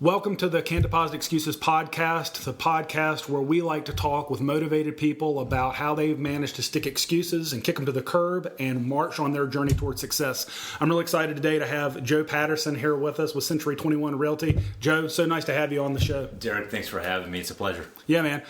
Welcome to the Can't Deposit Excuses podcast, the podcast where we like to talk with motivated people about how they've managed to stick excuses and kick them to the curb and march on their journey towards success. I'm really excited today to have Joe Patterson here with us with Century 21 Realty. Joe, so nice to have you on the show. Derek, thanks for having me. It's a pleasure. Yeah, man.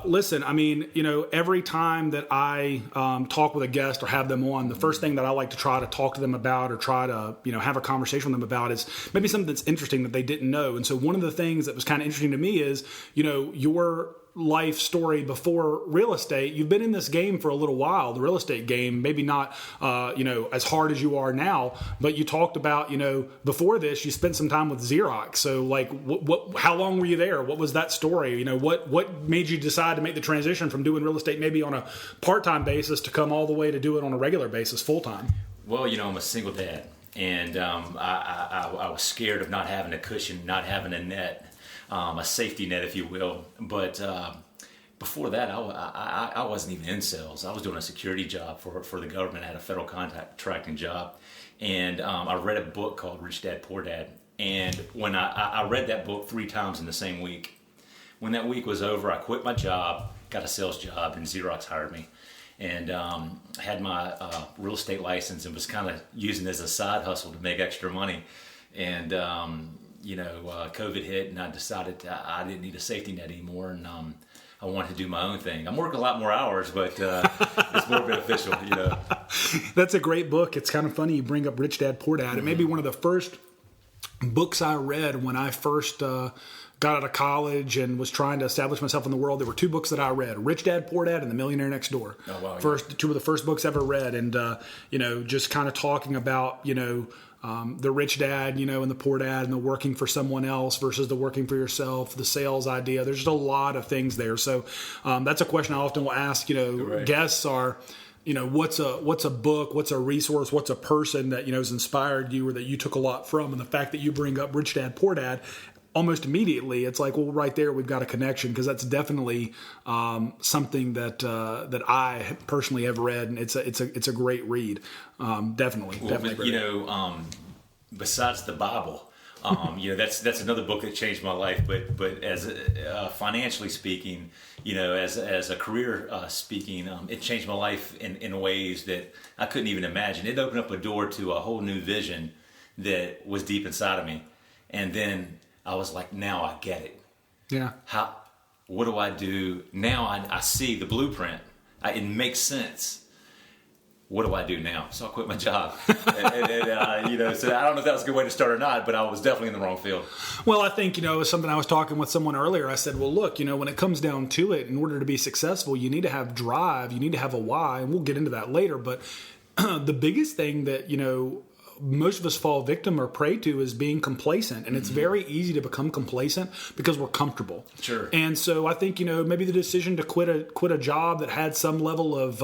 Listen, I mean, every time that I talk with a guest or have them on, the first thing that I like to try to talk to them about or try to, have a conversation with them about is maybe something that's interesting that they didn't know. And so one of the things that was kind of interesting to me is, your life story before real estate. You've been in this game for a little while, the real estate game, maybe not, as hard as you are now, but you talked about, before this, you spent some time with Xerox. So like, how long were you there? What was that story? What made you decide to make the transition from doing real estate maybe on a part-time basis to come all the way to do it on a regular basis, full-time? Well, I'm a single dad, and I was scared of not having a cushion, not having a net, a safety net, if you will. But before that, I wasn't even in sales. I was doing a security job for the government. I had a federal contracting job. And I read a book called Rich Dad, Poor Dad. And when I read that book 3 times in the same week, when that week was over, I quit my job, got a sales job, and Xerox hired me. And had my real estate license and was kind of using it as a side hustle to make extra money. And, COVID hit, and I decided I didn't need a safety net anymore, and I wanted to do my own thing. I'm working a lot more hours, but it's more beneficial, That's a great book. It's kind of funny you bring up Rich Dad, Poor Dad. Mm-hmm. It may be one of the first books I read when I first got out of college and was trying to establish myself in the world. There were 2 books that I read, Rich Dad, Poor Dad, and The Millionaire Next Door. Oh, wow. 2 of the first books I ever read. And, just kind of talking about, the rich dad, and the poor dad, and the working for someone else versus the working for yourself, the sales idea. There's just a lot of things there. So that's a question I often will ask, Right. Guests are, what's a book, what's a resource, what's a person that, has inspired you or that you took a lot from. And the fact that you bring up Rich Dad, Poor Dad, almost immediately, it's like, well, right there, we've got a connection, because that's definitely something that I personally have read, and it's a great read. Definitely. Besides the Bible, that's another book that changed my life. But as financially speaking, as a career speaking, it changed my life in ways that I couldn't even imagine. It opened up a door to a whole new vision that was deep inside of me, and then I was like, now I get it. Yeah. What do I do? Now I see the blueprint. It makes sense. What do I do now? So I quit my job. So I don't know if that was a good way to start or not, but I was definitely in the wrong field. Well, I think, it was something I was talking with someone earlier. I said, well, look, when it comes down to it, in order to be successful, you need to have drive, you need to have a why, and we'll get into that later. But the biggest thing that, most of us fall victim or prey to is being complacent. And it's very easy to become complacent because we're comfortable. Sure. And so I think, maybe the decision to quit a job that had some level of,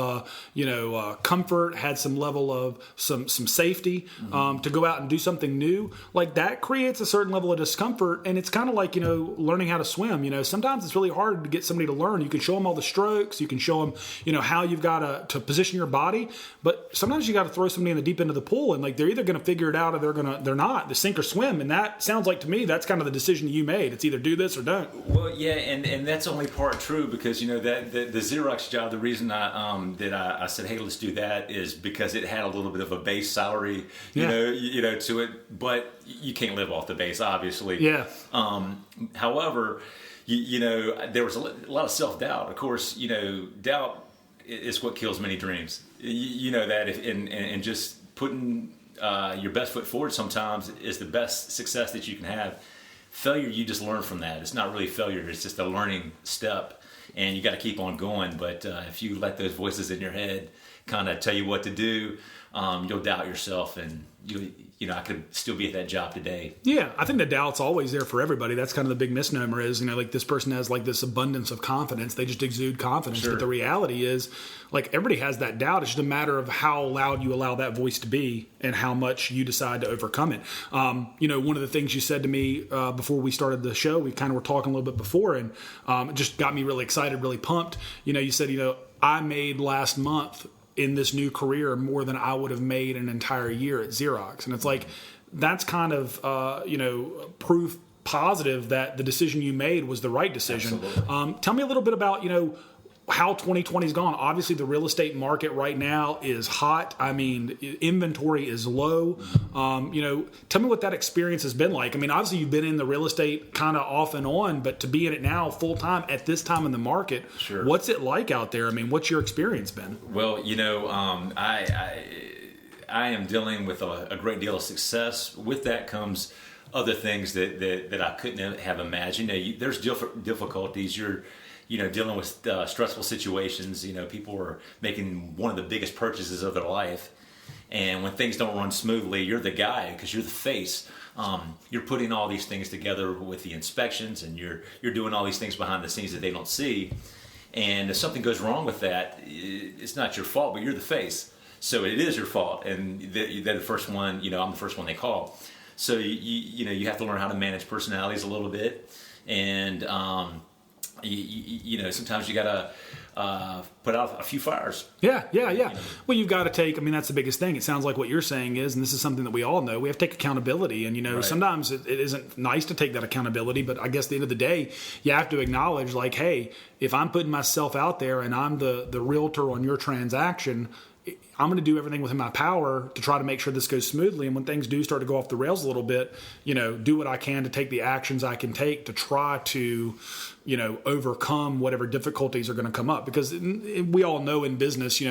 comfort, had some level of some safety, to go out and do something new, like that creates a certain level of discomfort. And it's kind of like, learning how to swim. Sometimes it's really hard to get somebody to learn. You can show them all the strokes. You can show them, how you've got to position your body. But sometimes you got to throw somebody in the deep end of the pool, and like they're either going to figure it out or they're not. The sink or swim. And that sounds like to me that's kind of the decision you made. It's either do this or don't. Well, yeah, and that's only part true, because that the Xerox job, the reason I said, hey, let's do that, is because it had a little bit of a base salary, to it, but you can't live off the base, obviously. Yeah. However, there was a lot of self-doubt. Of course, doubt is what kills many dreams. That and just putting your best foot forward sometimes is the best success that you can have. Failure, you just learn from that. It's not really failure. It's just a learning step, and you got to keep on going. But if you let those voices in your head kind of tell you what to do, you'll doubt yourself, and I could still be at that job today. Yeah, I think the doubt's always there for everybody. That's kind of the big misnomer is, like this person has like this abundance of confidence. They just exude confidence. Sure. But the reality is, like, everybody has that doubt. It's just a matter of how loud you allow that voice to be and how much you decide to overcome it. One of the things you said to me before we started the show, we kind of were talking a little bit before, and it just got me really excited, really pumped. You said, I made last month in this new career more than I would have made an entire year at Xerox. And it's like, that's kind of, proof positive that the decision you made was the right decision. Absolutely. Tell me a little bit about, how 2020's gone. Obviously, the real estate market right now is hot. I mean, inventory is low. Tell me what that experience has been like. I mean, obviously, you've been in the real estate kind of off and on, but to be in it now full time at this time in the market, Sure. What's it like out there? I mean, what's your experience been? Well, I am dealing with a great deal of success. With that comes other things that I couldn't have imagined. There's difficulties. You're dealing with stressful situations. People are making one of the biggest purchases of their life, and when things don't run smoothly, you're the guy because you're the face. You're putting all these things together with the inspections, and you're doing all these things behind the scenes that they don't see. And if something goes wrong with that, it's not your fault, but you're the face. So it is your fault, and they're the first one. I'm the first one they call. So you have to learn how to manage personalities a little bit, and sometimes you gotta put out a few fires. Yeah. Well, you've got to take. I mean, that's the biggest thing. It sounds like what you're saying is, and this is something that we all know. We have to take accountability, and Right. sometimes it isn't nice to take that accountability. But I guess at the end of the day, you have to acknowledge, like, hey, if I'm putting myself out there and I'm the realtor on your transaction, I'm going to do everything within my power to try to make sure this goes smoothly. And when things do start to go off the rails a little bit, do what I can to take the actions I can take to try to, overcome whatever difficulties are going to come up. Because we all know in business,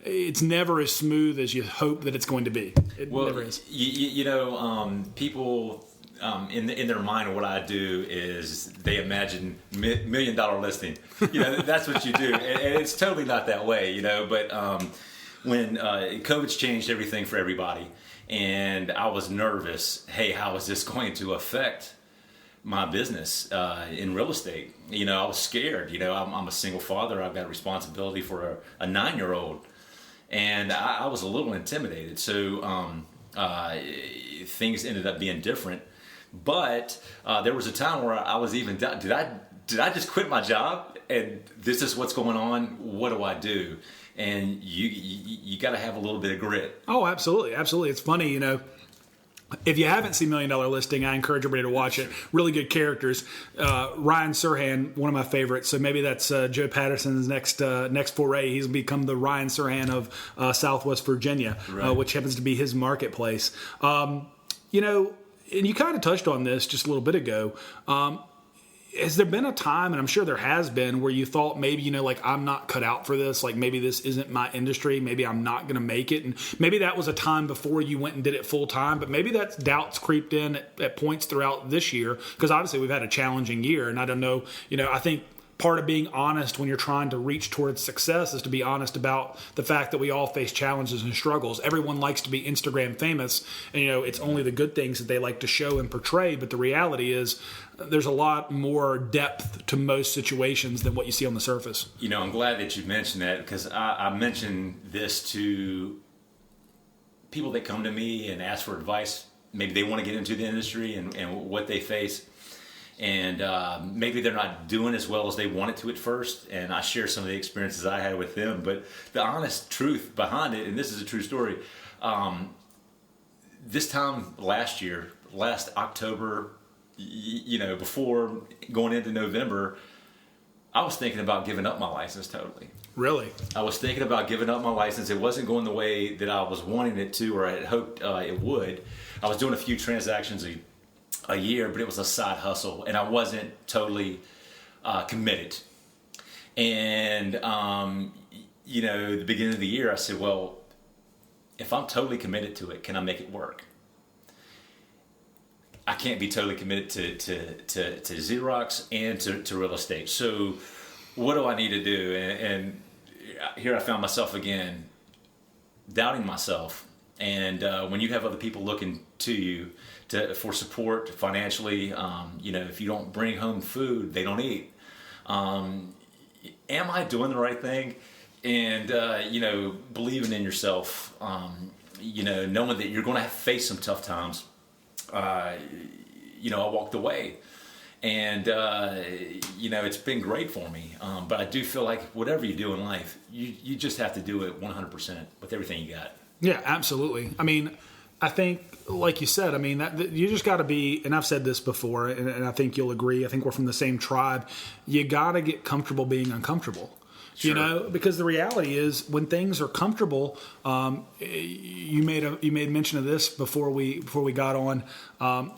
it's never as smooth as you hope that it's going to be. It never is. People in their mind, what I do is they imagine $1 million listing. That's what you do, and it's totally not that way. But when COVID's changed everything for everybody, and I was nervous. Hey, how is this going to affect my business in real estate? I was scared. I'm a single father. I've got responsibility for a 9-year-old, and I was a little intimidated. So things ended up being different. But there was a time where I was even, did I just quit my job and this is what's going on? What do I do? And you got to have a little bit of grit. Oh, absolutely. Absolutely. It's funny, if you haven't seen $1 Million Listing, I encourage everybody to watch it. Really good characters. Ryan Serhant, one of my favorites. So maybe that's Joe Patterson's next foray. He's become the Ryan Serhant of Southwest Virginia, Right. Which happens to be his marketplace. And you kind of touched on this just a little bit ago. Has there been a time, and I'm sure there has been, where you thought maybe, I'm not cut out for this, like maybe this isn't my industry, maybe I'm not going to make it, and maybe that was a time before you went and did it full time, but maybe that doubts creeped in at points throughout this year, because obviously we've had a challenging year, and I don't know, I think part of being honest when you're trying to reach towards success is to be honest about the fact that we all face challenges and struggles. Everyone likes to be Instagram famous, and it's only the good things that they like to show and portray, but the reality is there's a lot more depth to most situations than what you see on the surface. I'm glad that you mentioned that, because I mentioned this to people that come to me and ask for advice. Maybe they want to get into the industry and what they face. And maybe they're not doing as well as they wanted to at first. And I share some of the experiences I had with them. But the honest truth behind it, and this is a true story, this time last October, before going into November, I was thinking about giving up my license totally. Really? I was thinking about giving up my license. It wasn't going the way that I was wanting it to, or I had hoped it would. I was doing a few transactions a year, but it was a side hustle, and I wasn't totally committed. And the beginning of the year, I said, well, if I'm totally committed to it, can I make it work? I can't be totally committed to Xerox and to real estate. So what do I need to do? And here I found myself again doubting myself. And when you have other people looking to you for support financially, if you don't bring home food, they don't eat. Am I doing the right thing? And believing in yourself, knowing that you're going to face some tough times. I walked away, and it's been great for me. But I do feel like whatever you do in life, you just have to do it 100% with everything you got. Yeah, absolutely. I mean, I think, like you said, I mean, that you just got to be, and I've said this before, and I think you'll agree. I think we're from the same tribe. You got to get comfortable being uncomfortable. Sure. You know, because the reality is, when things are comfortable, you made mention of this before we got on.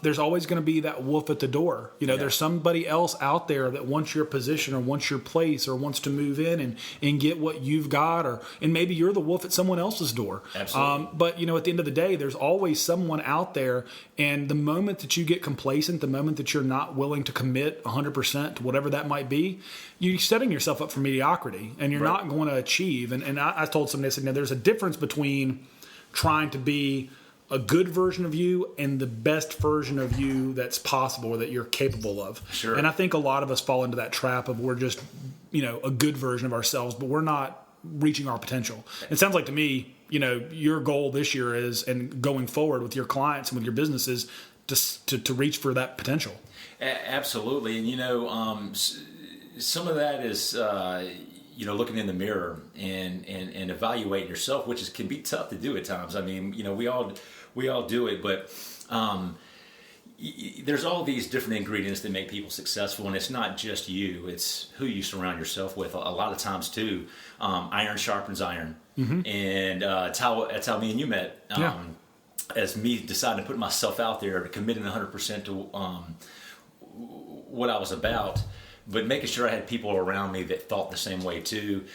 There's always going to be that wolf at the door. You know, there's somebody else out there that wants your position or wants your place or wants to move in and get what you've got, and maybe you're the wolf at someone else's door. Absolutely. But you know, at the end of the day, there's always someone out there, and the moment that you get complacent, the moment that you're not willing to commit 100% to whatever that might be, you're setting yourself up for mediocrity, and you're not going to achieve. And I told somebody, I said, there's a difference between trying to be a good version of you and the best version of you that's possible or that you're capable of. Sure. And I think a lot of us fall into that trap of we're just, a good version of ourselves, but we're not reaching our potential. It sounds like to me, your goal this year is, and going forward with your clients and with your businesses, to reach for that potential. Absolutely. And, some of that is, looking in the mirror and evaluating yourself, which can be tough to do at times. I mean, we all do it, but there's all these different ingredients that make people successful, and it's not just you; it's who you surround yourself with. A lot of times, too, iron sharpens iron, and that's how me and you met. As me deciding to put myself out there, committing 100% to what I was about. But making sure I had people around me that thought the same way too,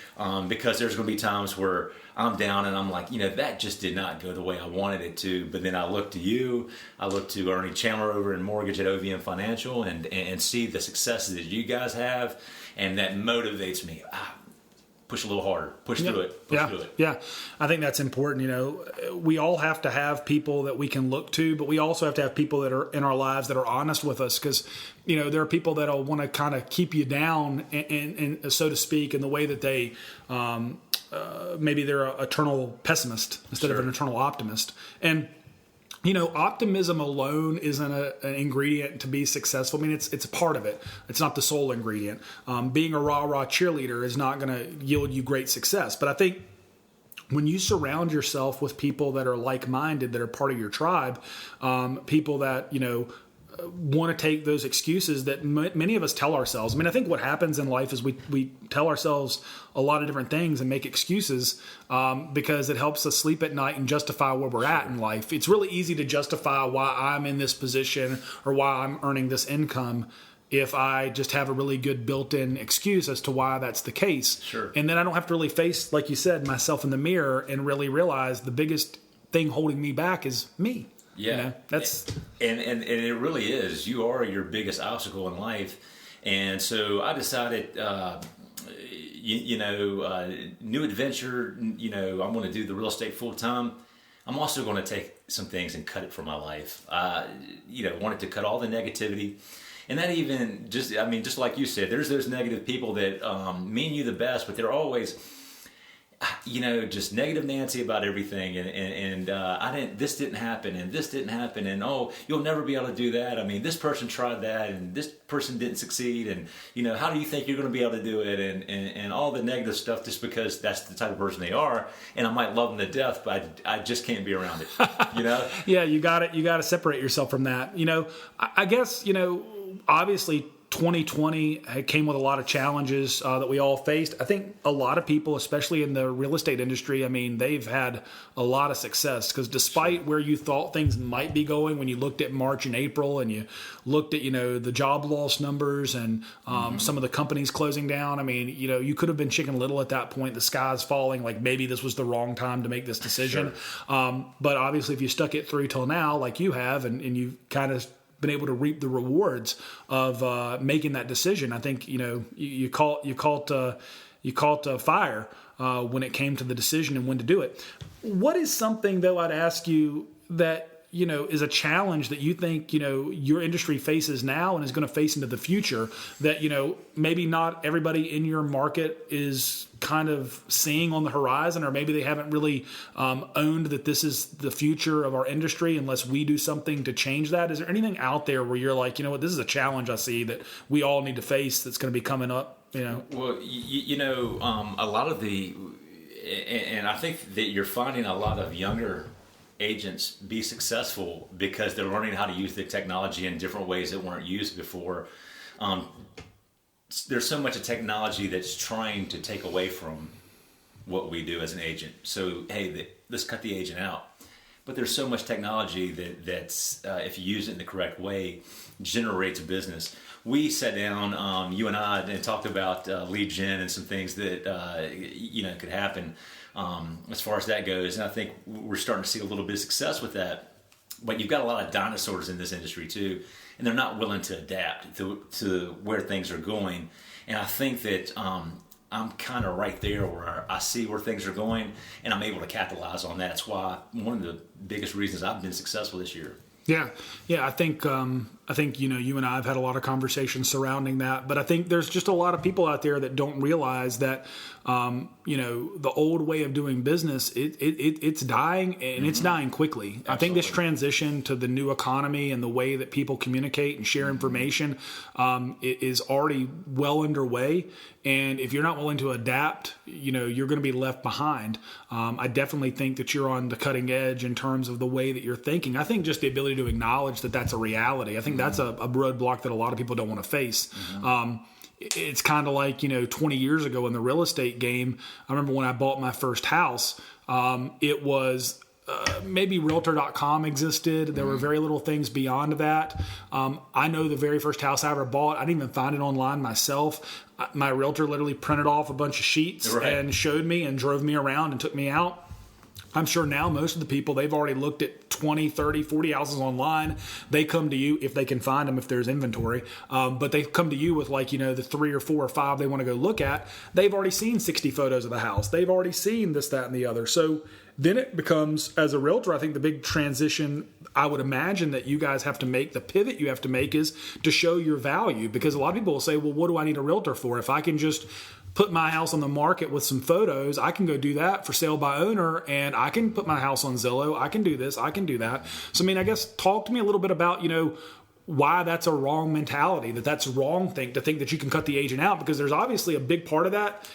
because there's going to be times where I'm down and I'm like, that just did not go the way I wanted it to. But then I look to you, I look to Ernie Chandler over in Mortgage at OVM Financial, and see the successes that you guys have, and that motivates me. Push a little harder, push through it, push through it. Yeah, I think that's important. We all have to have people that we can look to, but we also have to have people that are in our lives that are honest with us, because there are people that'll want to kind of keep you down, and so to speak, in the way that they maybe they're an eternal pessimist instead of an eternal optimist. And optimism alone isn't an ingredient to be successful. I mean, it's a part of it. It's not the sole ingredient. Being a rah-rah cheerleader is not going to yield you great success. But I think when you surround yourself with people that are like-minded, that are part of your tribe, people that, want to take those excuses that many of us tell ourselves. I mean, I think what happens in life is we tell ourselves a lot of different things and make excuses because it helps us sleep at night and justify where we're at in life. It's really easy to justify why I'm in this position or why I'm earning this income if I just have a really good built-in excuse as to why that's the case. Sure. And then I don't have to really face, like you said, myself in the mirror and really realize the biggest thing holding me back is me. Yeah, that's and it really is. You are your biggest obstacle in life, and so I decided, new adventure. I want to do the real estate full time. I'm also going to take some things and cut it from my life. Wanted to cut all the negativity, and that even just like you said, there's those negative people that mean you the best, but they're always, just negative Nancy about everything, and this didn't happen, and this didn't happen, and you'll never be able to do that. I mean, this person tried that, and this person didn't succeed, and how do you think you're going to be able to do it, and all the negative stuff, just because that's the type of person they are, and I might love them to death, but I just can't be around it. Yeah, you got to separate yourself from that. I guess obviously 2020 came with a lot of challenges that we all faced. I think a lot of people, especially in the real estate industry, I mean, they've had a lot of success because despite where you thought things might be going, when you looked at March and April and you looked at, the job loss numbers and some of the companies closing down, I mean, you could have been Chicken Little at that point. The sky's falling, like maybe this was the wrong time to make this decision. Sure. But obviously if you stuck it through till now, like you have, and you kind of been able to reap the rewards of making that decision. I think you caught fire when it came to the decision and when to do it. What is something though I'd ask you that is a challenge that you think your industry faces now and is going to face into the future that maybe not everybody in your market is kind of seeing on the horizon, or maybe they haven't really owned that this is the future of our industry unless we do something to change that? Is there anything out there where you're like, what, this is a challenge I see that we all need to face that's going to be coming up? Well, a lot of and I think that you're finding a lot of younger agents be successful because they're learning how to use the technology in different ways that weren't used before. There's so much of technology that's trying to take away from what we do as an agent. So, hey, let's cut the agent out. But there's so much technology that's if you use it in the correct way, generates business. We sat down, you and I, and talked about lead gen and some things that could happen as far as that goes. And I think we're starting to see a little bit of success with that. But you've got a lot of dinosaurs in this industry too, and they're not willing to adapt to where things are going. And I think that I'm kind of right there where I see where things are going, and I'm able to capitalize on that. That's why one of the biggest reasons I've been successful this year. Yeah. I think you and I have had a lot of conversations surrounding that, but I think there's just a lot of people out there that don't realize that the old way of doing business it's dying, and it's dying quickly. Absolutely. I think this transition to the new economy and the way that people communicate and share information is already well underway. And if you're not willing to adapt, you're going to be left behind. I definitely think that you're on the cutting edge in terms of the way that you're thinking. I think just the ability to acknowledge that that's a reality. I think that's a roadblock that a lot of people don't want to face. It's kind of like, 20 years ago in the real estate game, I remember when I bought my first house, it was maybe Realtor.com existed. There were very little things beyond that. I know the very first house I ever bought, I didn't even find it online myself. My realtor literally printed off a bunch of sheets and showed me and drove me around and took me out. I'm sure now most of the people, they've already looked at 20, 30, 40 houses online. They come to you if they can find them, if there's inventory. But they come to you with the 3 or 4 or 5 they want to go look at. They've already seen 60 photos of the house. They've already seen this, that, and the other. So then it becomes, as a realtor, I think the big transition I would imagine that you guys have to make, the pivot you have to make, is to show your value. Because a lot of people will say, well, what do I need a realtor for? If I can just put my house on the market with some photos, I can go do that for sale by owner, and I can put my house on Zillow. I can do this, I can do that. So, I guess talk to me a little bit about, why that's a wrong mentality, that's wrong to think that you can cut the agent out, because there's obviously a big part of that.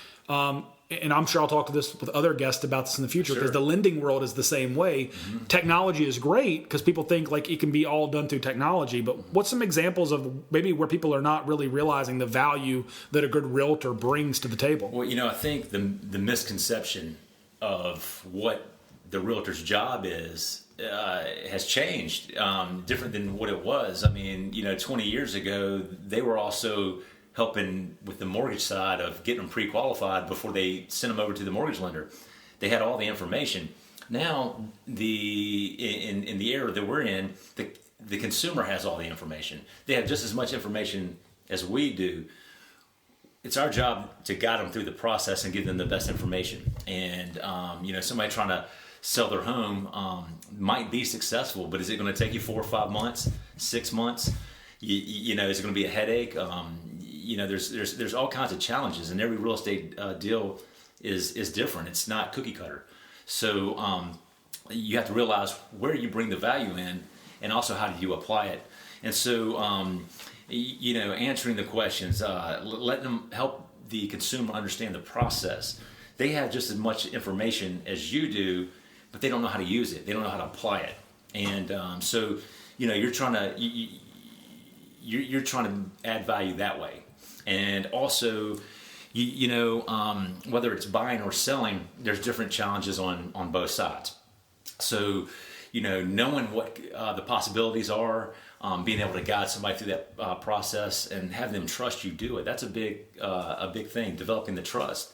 And I'm sure I'll talk to this with other guests about this in the future, because the lending world is the same way. Technology is great because people think like it can be all done through technology. But what's some examples of maybe where people are not really realizing the value that a good realtor brings to the table? Well, I think the misconception of what the realtor's job is has changed, different than what it was. 20 years ago, they were also helping with the mortgage side of getting them pre-qualified before they sent them over to the mortgage lender. They had all the information. Now, in the era that we're in, the consumer has all the information. They have just as much information as we do. It's our job to guide them through the process and give them the best information. And somebody trying to sell their home might be successful, but is it going to take you 4 or 5 months, 6 months? Is it going to be a headache? There's all kinds of challenges, and every real estate deal is different. It's not cookie cutter. So you have to realize where you bring the value in, and also how do you apply it. And so answering the questions, letting them help the consumer understand the process. They have just as much information as you do, but they don't know how to use it. They don't know how to apply it. And you're trying to you're trying to add value that way. And also, whether it's buying or selling, there's different challenges on both sides. So, knowing what the possibilities are, being able to guide somebody through that process and have them trust you do it. That's a big thing, developing the trust.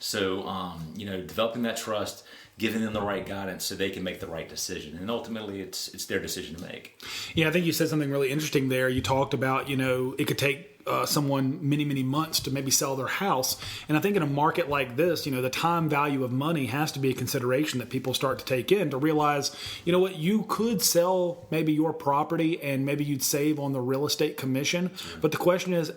So, developing that trust, giving them the right guidance so they can make the right decision. And ultimately, it's their decision to make. Yeah, I think you said something really interesting there. You talked about, it could take someone many, many months to maybe sell their house. And I think in a market like this, the time value of money has to be a consideration that people start to take in, to realize, you could sell maybe your property and maybe you'd save on the real estate commission. Sure. But the question is,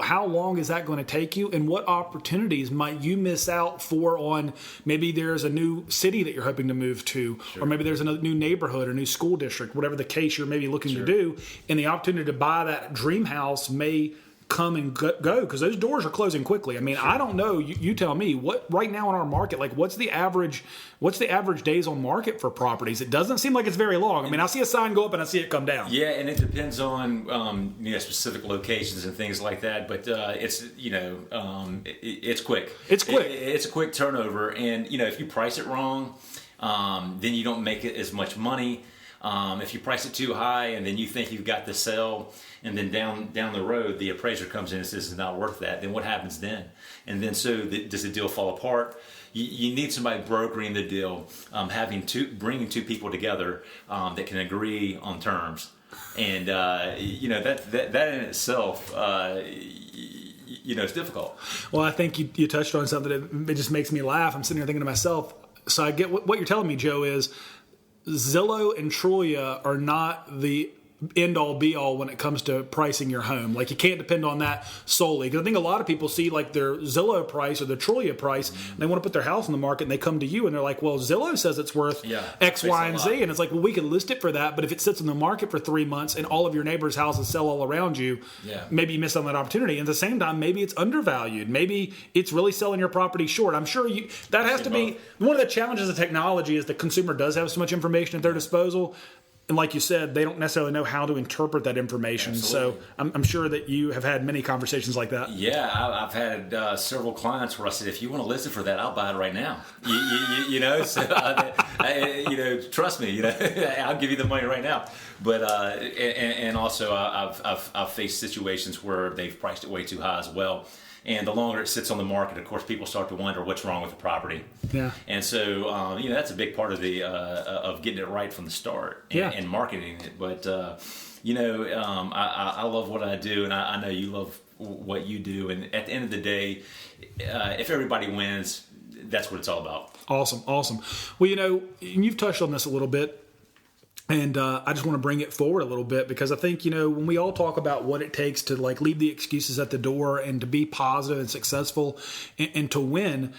how long is that going to take you? And what opportunities might you miss out on? Maybe there's a new city that you're hoping to move to, sure, or maybe there's a new neighborhood or new school district, whatever the case you're maybe looking, sure, to do. And the opportunity to buy that dream house may come and go because those doors are closing quickly. I mean, I don't know. You tell me what right now in our market, like what's the average days on market for properties? It doesn't seem like it's very long. I mean, I see a sign go up and I see it come down. Yeah, and it depends on specific locations and things like that. But it's it's quick. It's quick. It's a quick turnover, and if you price it wrong, then you don't make it as much money. If you price it too high and then you think you've got the sell, and then down the road the appraiser comes in and says it's not worth that, then what happens then? And then does the deal fall apart? You need somebody brokering the deal, bringing two people together that can agree on terms, and that in itself, it's difficult. Well, I think you touched on something that just makes me laugh. I'm sitting here thinking to myself. So I get what you're telling me, Joe, is Zillow and Trulia are not the end-all be-all when it comes to pricing your home. Like, you can't depend on that solely. Because I think a lot of people see, like, their Zillow price or their Trulia price, and they want to put their house on the market, and they come to you, and they're like, well, Zillow says it's worth X, Y, and Z. And it's like, well, we can list it for that, but if it sits in the market for 3 months and all of your neighbors' houses sell all around you, maybe you miss on that opportunity. And at the same time, maybe it's undervalued. Maybe it's really selling your property short. I'm sure that has to be one of the challenges of technology, is the consumer does have so much information at their disposal. And like you said, they don't necessarily know how to interpret that information. Absolutely. So I'm sure that you have had many conversations like that. Yeah, I've had several clients where I said, if you want to list it for that, I'll buy it right now. Trust me, I'll give you the money right now. But and also I've faced situations where they've priced it way too high as well. And the longer it sits on the market, of course, people start to wonder what's wrong with the property. Yeah. And so, that's a big part of the of getting it right from the start and marketing it. But I love what I do, and I know you love what you do. And at the end of the day, if everybody wins, that's what it's all about. Awesome. Well, you've touched on this a little bit. And I just want to bring it forward a little bit, because I think, when we all talk about what it takes to leave the excuses at the door and to be positive and successful and to win,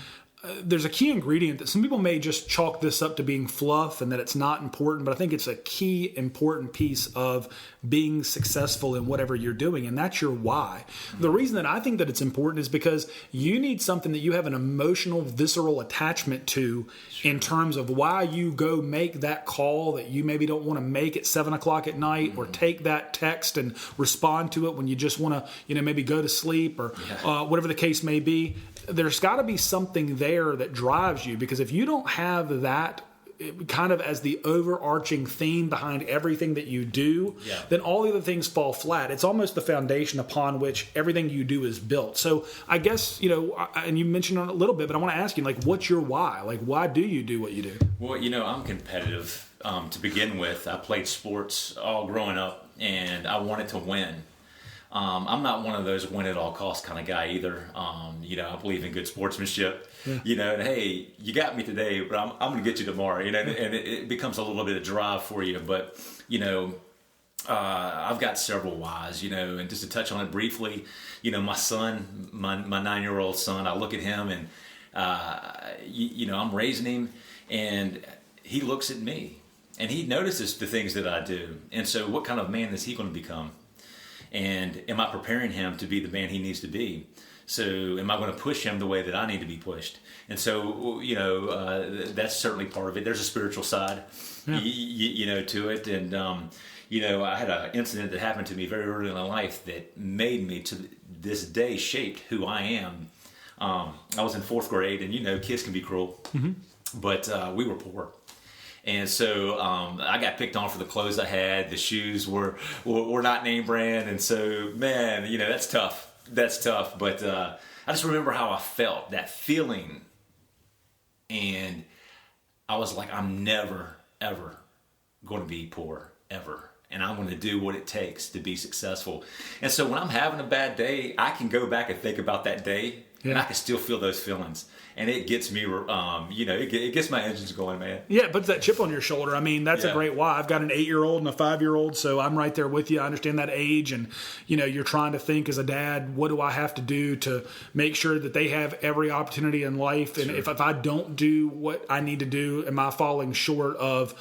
there's a key ingredient that some people may just chalk this up to being fluff and that it's not important, but I think it's a key important piece of being successful in whatever you're doing, and that's your why. The reason that I think that it's important is because you need something that you have an emotional, visceral attachment to in terms of why you go make that call that you maybe don't want to make at 7 o'clock at night, or take that text and respond to it when you just want to, maybe go to sleep, or whatever the case may be. There's got to be something there that drives you, because if you don't have that kind of as the overarching theme behind everything that you do, then all the other things fall flat. It's almost the foundation upon which everything you do is built. So I guess, and you mentioned it a little bit, but I want to ask you, what's your why? Why do you do what you do? Well, I'm competitive to begin with. I played sports all growing up, and I wanted to win. I'm not one of those win at all costs kind of guy either. I believe in good sportsmanship. And hey, you got me today, but I'm going to get you tomorrow. And it becomes a little bit of drive for you. But I've got several whys. And just to touch on it briefly, my son, my 9-year-old son, I look at him and I'm raising him, and he looks at me, and he notices the things that I do. And so, what kind of man is he going to become? And am I preparing him to be the man he needs to be? So am I going to push him the way that I need to be pushed? And so, that's certainly part of it. There's a spiritual side, to it. And, I had an incident that happened to me very early in my life that made me to this day shaped who I am. I was in 4th grade, and, kids can be cruel, but we were poor. And so I got picked on for the clothes I had. The shoes were not name brand. And so, man, that's tough. That's tough. But I just remember how I felt, that feeling. And I was like, I'm never, ever going to be poor, ever. And I'm going to do what it takes to be successful. And so when I'm having a bad day, I can go back and think about that day. and I can still feel those feelings. And it gets me, it gets my engines going, man. Yeah, it puts that chip on your shoulder. I mean, that's a great why. I've got an 8-year-old and a 5-year-old, so I'm right there with you. I understand that age, and you're trying to think as a dad, what do I have to do to make sure that they have every opportunity in life? And if I don't do what I need to do, am I falling short of,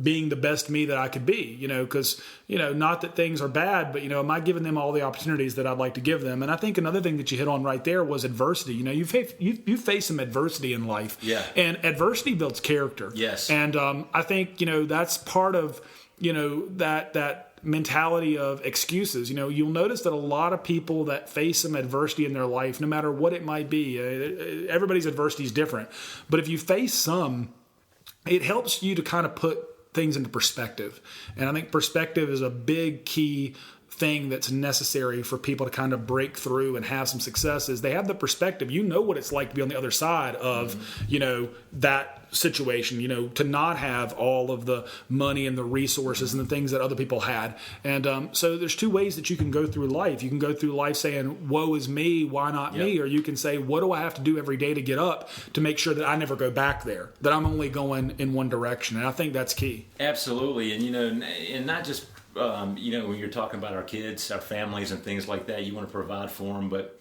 being the best me that I could be? Because not that things are bad, but am I giving them all the opportunities that I'd like to give them? And I think another thing that you hit on right there was adversity. You face some adversity in life, and adversity builds character. Yes, and I think that's part of that mentality of excuses. You'll notice that a lot of people that face some adversity in their life, no matter what it might be, everybody's adversity is different. But if you face some, it helps you to kind of put things into perspective. And I think perspective is a big key thing that's necessary for people to kind of break through and have some successes. They have the perspective. What it's like to be on the other side of, that situation, to not have all of the money and the resources and the things that other people had. And so there's two ways that you can go through life. You can go through life saying, woe is me, why not me? Or you can say, what do I have to do every day to get up to make sure that I never go back there, that I'm only going in one direction. And I think that's key. Absolutely. And, and not just when you're talking about our kids, our families and things like that, you want to provide for them. But,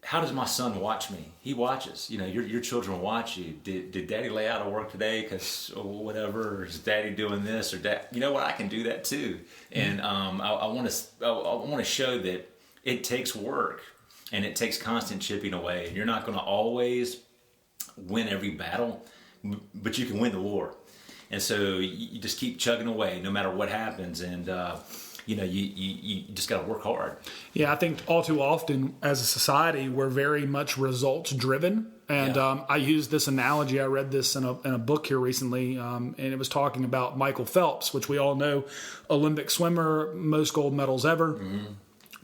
how does my son watch me? He watches. Your children watch you. Did Daddy lay out of work today? Because whatever. Or is Daddy doing this? Or Dad? You know what? I can do that too. And I want to show that it takes work and it takes constant chipping away. You're not going to always win every battle, but you can win the war. And so you just keep chugging away no matter what happens. And, you just got to work hard. Yeah, I think all too often as a society, we're very much results driven. And I used this analogy. I read this in a book here recently, and it was talking about Michael Phelps, which we all know, Olympic swimmer, most gold medals ever. Mm-hmm.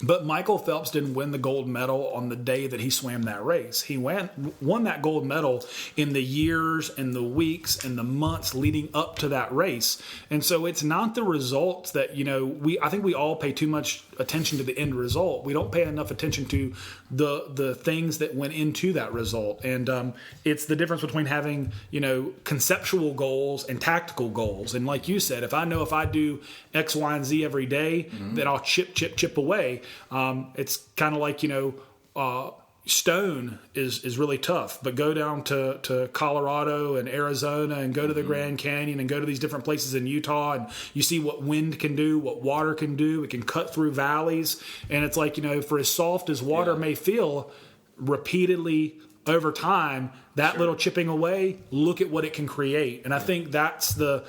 But Michael Phelps didn't win the gold medal on the day that he swam that race. He won that gold medal in the years and the weeks and the months leading up to that race. And so it's not the results that, I think we all pay too much attention to the end result. We don't pay enough attention to the things that went into that result. And it's the difference between having, conceptual goals and tactical goals. And like you said, if I know if I do X, Y, and Z every day, then I'll chip away. It's kind of like, stone is really tough, but go down to Colorado and Arizona and go to the Grand Canyon and go to these different places in Utah, and you see what wind can do, what water can do. It can cut through valleys. And it's like, for as soft as water may feel, repeatedly over time, that little chipping away, look at what it can create. And I think that's the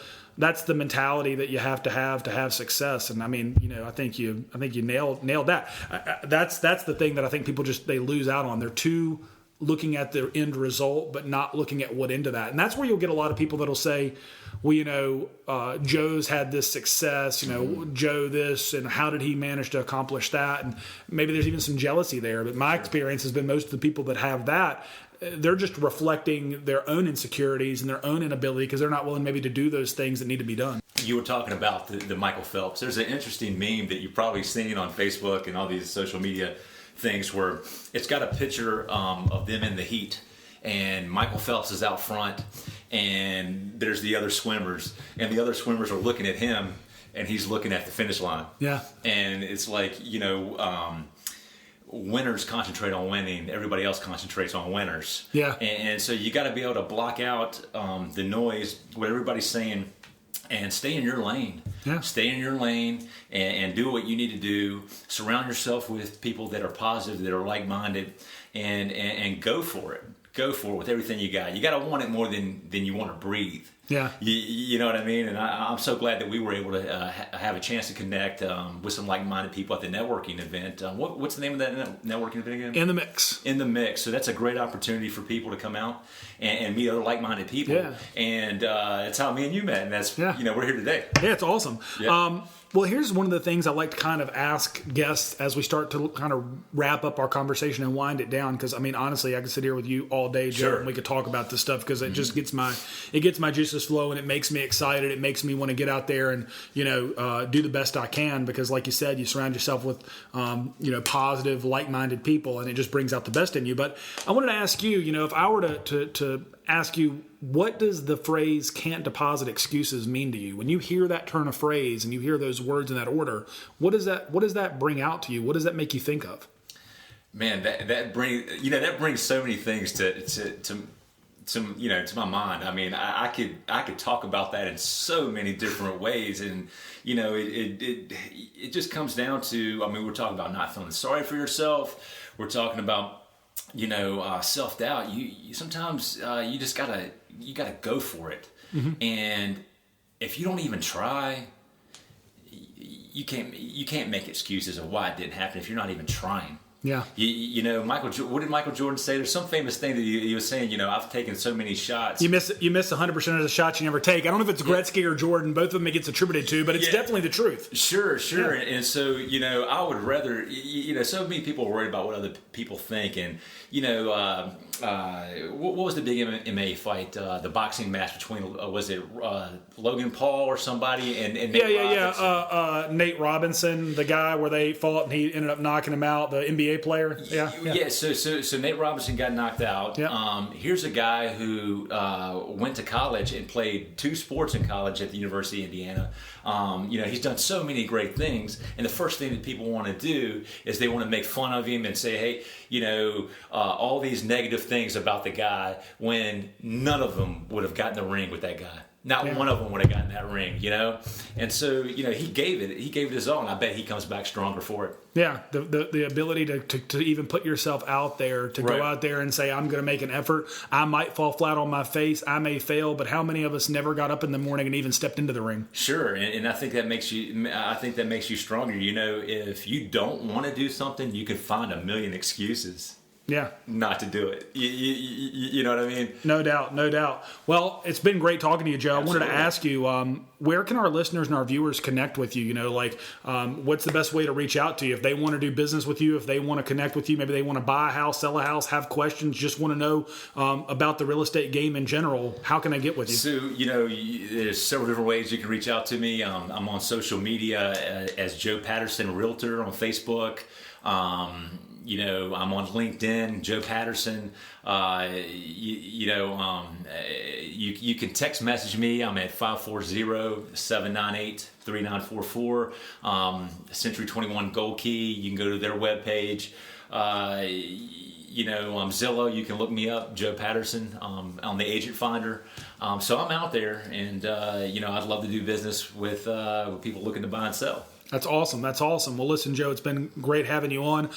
mentality that you have to have success. And I mean, I think you nailed that. That's the thing that I think people they lose out on. They're too looking at the end result, but not looking at what into that. And that's where you'll get a lot of people that'll say, well, Joe's had this success, Joe this, and how did he manage to accomplish that? And maybe there's even some jealousy there. But my experience has been most of the people that have that, they're just reflecting their own insecurities and their own inability because they're not willing maybe to do those things that need to be done. You were talking about the Michael Phelps. There's an interesting meme that you've probably seen on Facebook and all these social media things where it's got a picture of them in the heat, and Michael Phelps is out front, and there's the other swimmers, and the other swimmers are looking at him, and he's looking at the finish line. Yeah. And it's like, winners concentrate on winning. Everybody else concentrates on winners. Yeah. And so you got to be able to block out the noise, what everybody's saying, and stay in your lane. Yeah. Stay in your lane and do what you need to do. Surround yourself with people that are positive, that are like-minded, and go for it. Go for it with everything you got. You got to want it more than you want to breathe. Yeah. You know what I mean? And I'm so glad that we were able to have a chance to connect with some like-minded people at the networking event. What's the name of that networking event again? In the Mix. In the Mix. So that's a great opportunity for people to come out and meet other like-minded people. Yeah. And that's how me and you met. And that's, we're here today. Yeah, it's awesome. Yeah. Well, here's one of the things I like to kind of ask guests as we start to kind of wrap up our conversation and wind it down. Because, I mean, honestly, I could sit here with you all all day, Joe, Sure. and we could talk about this stuff because it just gets my juices flowing. It makes me excited. It makes me want to get out there and do the best I can because, like you said, you surround yourself with positive, like-minded people, and it just brings out the best in you. But I wanted to ask you, if I were to ask you, what does the phrase "can't deposit excuses" mean to you? When you hear that turn of phrase and you hear those words in that order, what does that bring out to you? What does that make you think of? Man, that brings so many things to my mind. I mean, I could talk about that in so many different ways, and it just comes down to, I mean, we're talking about not feeling sorry for yourself. We're talking about self-doubt. You sometimes you just gotta go for it. Mm-hmm. And if you don't even try, you can't make excuses of why it didn't happen if you're not even trying. Yeah. What did Michael Jordan say? There's some famous thing that he was saying, I've taken so many shots. You miss 100% of the shots you never take. I don't know if it's Gretzky or Jordan. Both of them it gets attributed to, but it's definitely the truth. Sure. Yeah. And so, I would rather, so many people are worried about what other people think. And, what was the big MMA fight? The boxing match between, was it Logan Paul or somebody? And Nate Robinson? Nate Robinson, the guy where they fought and he ended up knocking him out, the NBA player. Yeah. So Nate Robinson got knocked out. Yeah. Here's a guy who went to college and played 2 sports in college at the University of Indiana. He's done so many great things, and the first thing that people want to do is they want to make fun of him and say, hey, all these negative things about the guy, when none of them would have gotten the ring with that guy. Not one of them would have gotten that ring, And so, he gave it his all, and I bet he comes back stronger for it. Yeah, the ability to even put yourself out there, to go out there and say, I'm going to make an effort. I might fall flat on my face. I may fail, but how many of us never got up in the morning and even stepped into the ring? Sure, and I think that makes you stronger. If you don't want to do something, you can find a million excuses. Yeah. Not to do it. You know what I mean? No doubt. Well, it's been great talking to you, Joe. Absolutely. I wanted to ask you, where can our listeners and our viewers connect with you? What's the best way to reach out to you? If they want to do business with you, if they want to connect with you, maybe they want to buy a house, sell a house, have questions, just want to know about the real estate game in general, how can I get with you? So, there's several different ways you can reach out to me. I'm on social media as Joe Patterson Realtor on Facebook. I'm on LinkedIn, Joe Patterson. You can text message me. I'm at 540-798-3944. Century 21 Gold Key. You can go to their webpage. Zillow. You can look me up, Joe Patterson, on the Agent Finder. So I'm out there, and I'd love to do business with people looking to buy and sell. That's awesome. Well, listen, Joe, it's been great having you on.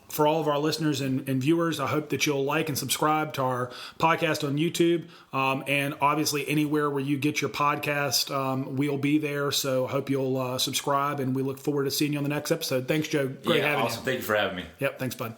For all of our listeners and viewers, I hope that you'll like and subscribe to our podcast on YouTube. And obviously, anywhere where you get your podcast, we'll be there. So I hope you'll subscribe, and we look forward to seeing you on the next episode. Thanks, Joe. Great having you. Awesome. Thank you for having me. Yep. Thanks, bud.